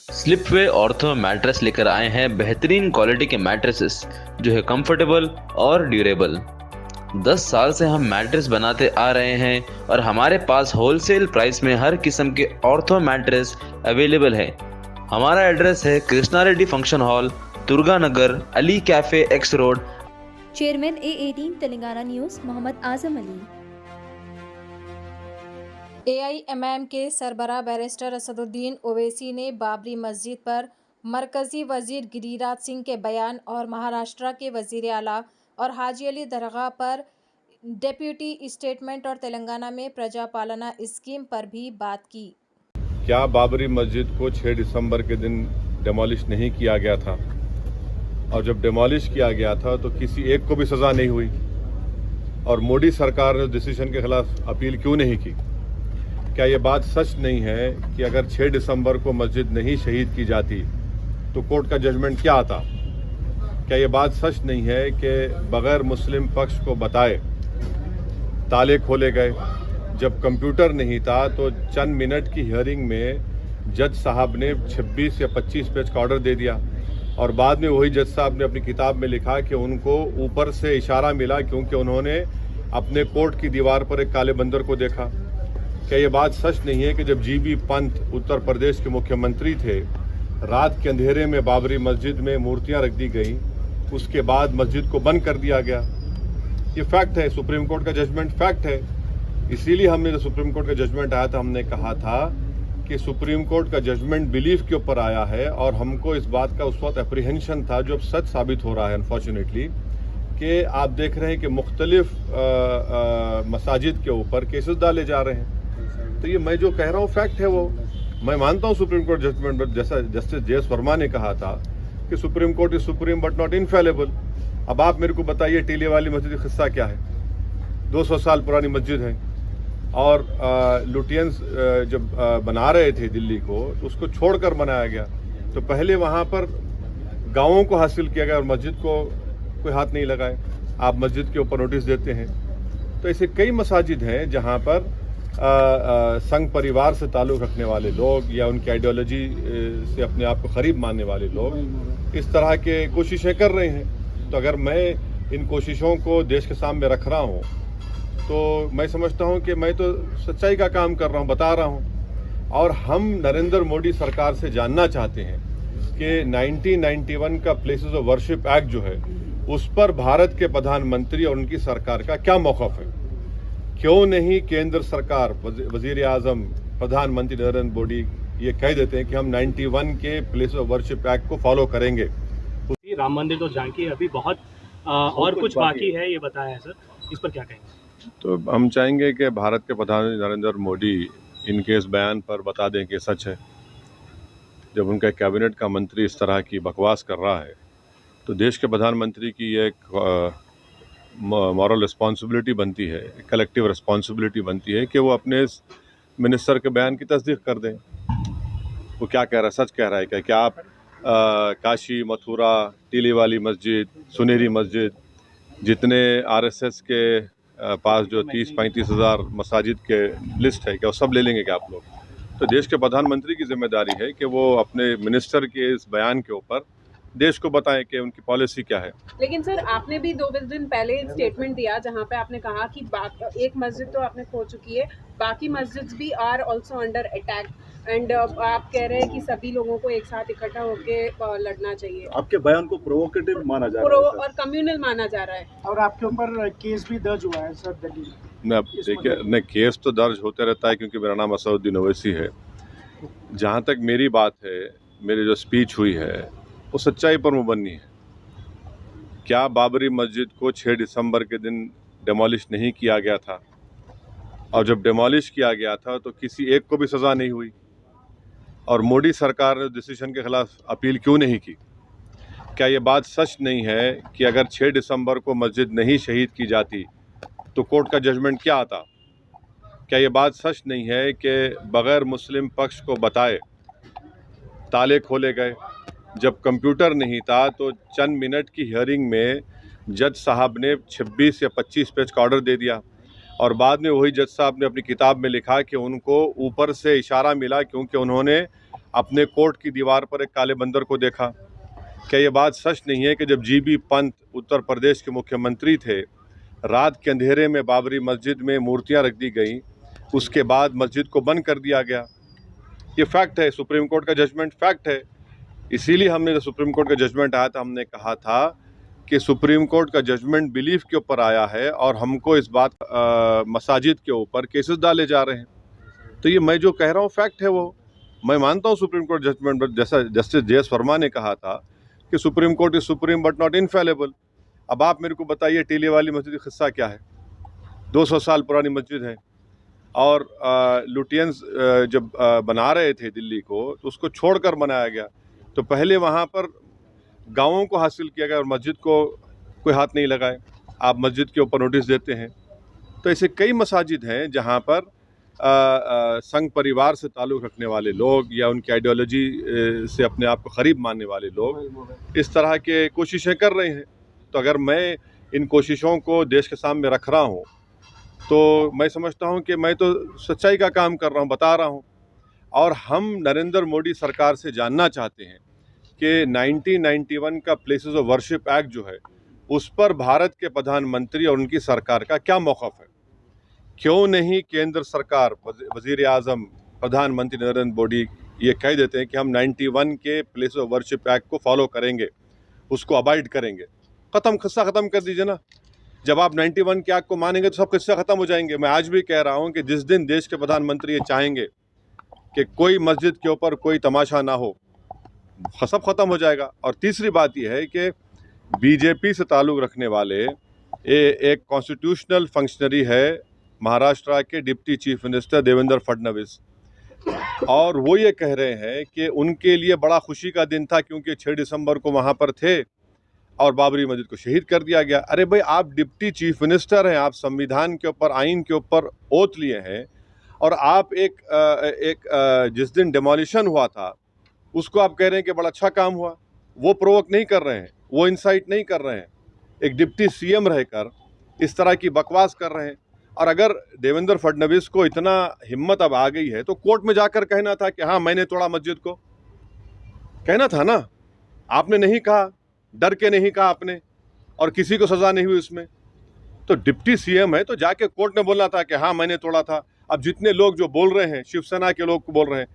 Slipway ortho mattress लेकर आए हैं बेहतरीन क्वालिटी के मैट्रेसेस जो है कंफर्टेबल और ड्यूरेबल। 10 साल से हम मैट्रेस बनाते आ रहे हैं और हमारे पास होलसेल प्राइस में हर किस्म के ऑर्थो मैट्रेस अवेलेबल है। हमारा एड्रेस है Krishna Reddy function hall, Durganagar, Ali cafe X road. Chairman A18 Telangana news Mohammed Azam Ali. AIMM के सरबराह बैरिस्टर असदुद्दीन ओवैसी ने बाबरी मस्जिद पर मरकज़ी वज़ीर गिरिराज सिंह के बयान और महाराष्ट्र के वज़ीर आला और हाजी अली दरगाह पर डेप्यूटी स्टेटमेंट और तेलंगाना में प्रजा पालना स्कीम पर भी बात की। क्या बाबरी मस्जिद को 6 दिसंबर के दिन डेमोलिश नहीं किया गया था? और जब डेमोलिश किया गया था तो किसी एक को भी सज़ा नहीं हुई? और मोदी सरकार ने डिसीजन के खिलाफ अपील क्यों नहीं की? क्या ये बात सच नहीं है कि अगर 6 दिसंबर को मस्जिद नहीं शहीद की जाती तो कोर्ट का जजमेंट क्या आता? क्या ये बात सच नहीं है कि बगैर मुस्लिम पक्ष को बताए ताले खोले गए? जब कंप्यूटर नहीं था तो चंद मिनट की हियरिंग में जज साहब ने 26 या 25 पेज का ऑर्डर दे दिया और बाद में वही जज साहब ने अपनी किताब में लिखा कि उनको ऊपर से इशारा मिला क्योंकि उन्होंने अपने कोर्ट की दीवार पर एक काले बंदर को देखा। क्या ये बात सच नहीं है कि जब जीबी पंत उत्तर प्रदेश के मुख्यमंत्री थे, रात के अंधेरे में बाबरी मस्जिद में मूर्तियां रख दी गई, उसके बाद मस्जिद को बंद कर दिया गया? ये फैक्ट है, सुप्रीम कोर्ट का जजमेंट फैक्ट है। इसीलिए हमने जब सुप्रीम कोर्ट का जजमेंट आया था हमने कहा था कि सुप्रीम कोर्ट का जजमेंट बिलीफ के ऊपर आया है और हमको इस बात का उस वक्त एप्रीहेंशन था जो अब सच साबित हो रहा है अनफॉर्चुनेटली, कि आप देख रहे हैं कि मुख्तलिफ मसाजिद के ऊपर केसेस डाले जा रहे हैं। तो ये मैं जो कह रहा हूँ फैक्ट है, वो मैं मानता हूँ सुप्रीम कोर्ट जजमेंट, जैसा जस्टिस JS वर्मा ने कहा था कि supreme court is supreme but not infallible. अब आप मेरे को बताइए टीले वाली मस्जिद का किस्सा क्या है? 200 साल पुरानी मस्जिद है और लुटियंस जब बना रहे थे दिल्ली को तो उसको छोड़कर बनाया गया। तो पहले वहाँ पर गाँवों को हासिल किया गया और मस्जिद को कोई हाथ नहीं लगाए। आप मस्जिद के ऊपर नोटिस देते हैं। तो ऐसे कई मसाजिद हैं जहाँ पर संघ परिवार से ताल्लुक़ रखने वाले लोग या उनकी आइडियोलॉजी से अपने आप को करीब मानने वाले लोग इस तरह के कोशिशें कर रहे हैं। तो अगर मैं इन कोशिशों को देश के सामने रख रहा हूँ तो मैं समझता हूँ कि मैं तो सच्चाई का काम कर रहा हूँ, बता रहा हूँ। और हम नरेंद्र मोदी सरकार से जानना चाहते हैं कि 1991 का प्लेसेस ऑफ वर्शिप एक्ट जो है उस पर भारत के प्रधानमंत्री और उनकी सरकार का क्या मौक़िफ़ है? क्यों नहीं केंद्र सरकार, वजीर आजम, प्रधानमंत्री नरेंद्र मोदी ये कह देते हैं कि हम 91 के प्लेस ऑफ वर्शिप एक्ट को फॉलो करेंगे? राम मंदिर तो झांकी अभी बहुत और कुछ बाकी है, ये बताया है सर, इस पर क्या कहेंगे? तो हम चाहेंगे कि भारत के प्रधानमंत्री नरेंद्र मोदी इनके इस बयान पर बता दें कि सच है। जब उनका कैबिनेट का मंत्री इस तरह की बकवास कर रहा है तो देश के प्रधानमंत्री की एक मॉरल रिस्पॉन्सिबिलिटी बनती है, कलेक्टिव रिस्पॉन्सिबिलिटी बनती है कि वो अपने इस मिनिस्टर के बयान की तस्दीक कर दें। वो क्या कह रहा है, सच कह रहा है क्या? क्या आप काशी, मथुरा, टीले वाली मस्जिद, सुनहरी मस्जिद, जितने RSS के पास जो 30-35 हज़ार मसाजिद के लिस्ट है, क्या वो सब ले लेंगे क्या आप लोग? तो देश के प्रधानमंत्री की जिम्मेदारी है कि वो अपने मिनिस्टर के इस बयान के ऊपर देश को बताएं कि उनकी पॉलिसी क्या है। लेकिन सर आपने भी 2 दिन पहले स्टेटमेंट दिया जहां पे आपने कहा कि एक मस्जिद तो आपने खो चुकी है, बाकी मस्जिद भी are also under attack and आप कह रहे हैं कि सभी लोगों को एक साथ इकट्ठा होकर लड़ना चाहिए। आपके बयान को प्रोवोकेटिव माना जा रहा है और कम्युनल माना जा रहा है और आपके ऊपर केस भी दर्ज हुआ है सर दिल्ली में। देखिए, नहीं, केस तो दर्ज होते रहता है क्योंकि मेरा नाम असदुद्दीन ओवैसी है। जहाँ तक मेरी बात है, मेरी जो स्पीच हुई है वो सच्चाई पर मुबन्नी है। क्या बाबरी मस्जिद को 6 दिसंबर के दिन डेमोलिश नहीं किया गया था? और जब डेमोलिश किया गया था तो किसी एक को भी सज़ा नहीं हुई? और मोदी सरकार ने डिसीजन के खिलाफ अपील क्यों नहीं की? क्या ये बात सच नहीं है कि अगर 6 दिसंबर को मस्जिद नहीं शहीद की जाती तो कोर्ट का जजमेंट क्या आता? क्या ये बात सच नहीं है कि बगैर मुस्लिम पक्ष को बताए ताले खोले गए? जब कंप्यूटर नहीं था तो चंद मिनट की हियरिंग में जज साहब ने 26 या 25 पेज का ऑर्डर दे दिया और बाद में वही जज साहब ने अपनी किताब में लिखा कि उनको ऊपर से इशारा मिला क्योंकि उन्होंने अपने कोर्ट की दीवार पर एक काले बंदर को देखा? क्या ये बात सच नहीं है कि जब जीबी पंत उत्तर प्रदेश के मुख्यमंत्री थे, रात के अंधेरे में बाबरी मस्जिद में मूर्तियां रख दी गई, उसके बाद मस्जिद को बंद कर दिया गया? ये फैक्ट है, सुप्रीम कोर्ट का जजमेंट फैक्ट है। इसीलिए हमने जब सुप्रीम कोर्ट का जजमेंट आया था, हमने कहा था कि सुप्रीम कोर्ट का जजमेंट बिलीफ के ऊपर आया है और हमको इस बात मसाजिद के ऊपर केसेस डाले जा रहे हैं। तो ये मैं जो कह रहा हूँ फैक्ट है, वो मैं मानता हूँ सुप्रीम कोर्ट जजमेंट, बट जैसा जस्टिस JS वर्मा ने कहा था कि supreme court is supreme but not infallible. अब आप मेरे को बताइए, टीले वाली मस्जिद का किस्सा क्या है? 200 साल पुरानी मस्जिद है और लुटियंस जब बना रहे थे दिल्ली को तो उसको छोड़कर बनाया गया। तो पहले वहाँ पर गाँवों को हासिल किया गया और मस्जिद को कोई हाथ नहीं लगाए। आप मस्जिद के ऊपर नोटिस देते हैं। तो ऐसे कई मसाजिद हैं जहाँ पर संघ परिवार से ताल्लुक़ रखने वाले लोग या उनकी आइडियोलॉजी से अपने आप को करीब मानने वाले लोग इस तरह के कोशिशें कर रहे हैं। तो अगर मैं इन कोशिशों को देश के सामने रख रहा हूँ तो मैं समझता हूँ कि मैं तो सच्चाई का काम कर रहा हूँ, बता रहा हूँ। और हम नरेंद्र मोदी सरकार से जानना चाहते हैं कि 1991 का प्लेसेस ऑफ वर्शिप एक्ट जो है, उस पर भारत के प्रधानमंत्री और उनकी सरकार का क्या मौक़िफ़ है? क्यों नहीं केंद्र सरकार, वज़ीर आज़म, प्रधानमंत्री नरेंद्र मोदी ये कह देते हैं कि हम 91 के प्लेसेस ऑफ वर्शिप एक्ट को फॉलो करेंगे, उसको अबाइड करेंगे? किस्सा ख़त्म कर दीजिए ना। जब आप 91 के एक्ट को मानेंगे तो सब किस्से ख़त्म हो जाएंगे। मैं आज भी कह रहा हूँ कि जिस दिन देश के प्रधानमंत्री ये चाहेंगे कि कोई मस्जिद के ऊपर कोई तमाशा ना हो, सब ख़त्म हो जाएगा। और तीसरी बात यह है कि बीजेपी से ताल्लुक़ रखने वाले एक कॉन्स्टिट्यूशनल फंक्शनरी है महाराष्ट्र के deputy chief minister Devendra Fadnavis, और वो ये कह रहे हैं कि उनके लिए बड़ा खुशी का दिन था क्योंकि 6 दिसंबर को वहाँ पर थे और बाबरी मस्जिद को शहीद कर दिया गया। अरे भाई, आप डिप्टी चीफ मिनिस्टर हैं, आप संविधान के ऊपर, आइन के ऊपर ओथ लिए हैं, और आप जिस दिन डिमोलिशन हुआ था उसको आप कह रहे हैं कि बड़ा अच्छा काम हुआ। वो प्रोवोक नहीं कर रहे हैं, वो इंसाइट नहीं कर रहे हैं। एक डिप्टी CM रहकर इस तरह की बकवास कर रहे हैं। और अगर देवेंद्र फडणवीस को इतना हिम्मत अब आ गई है तो कोर्ट में जाकर कहना था कि हाँ मैंने तोड़ा मस्जिद को, कहना था ना। आपने नहीं कहा, डर के नहीं कहा आपने, और किसी को सजा नहीं हुई उसमें। तो डिप्टी CM है तो जाके कोर्ट में बोलना था कि हाँ मैंने तोड़ा था। अब जितने लोग जो बोल रहे हैं, शिवसेना के लोग बोल रहे हैं,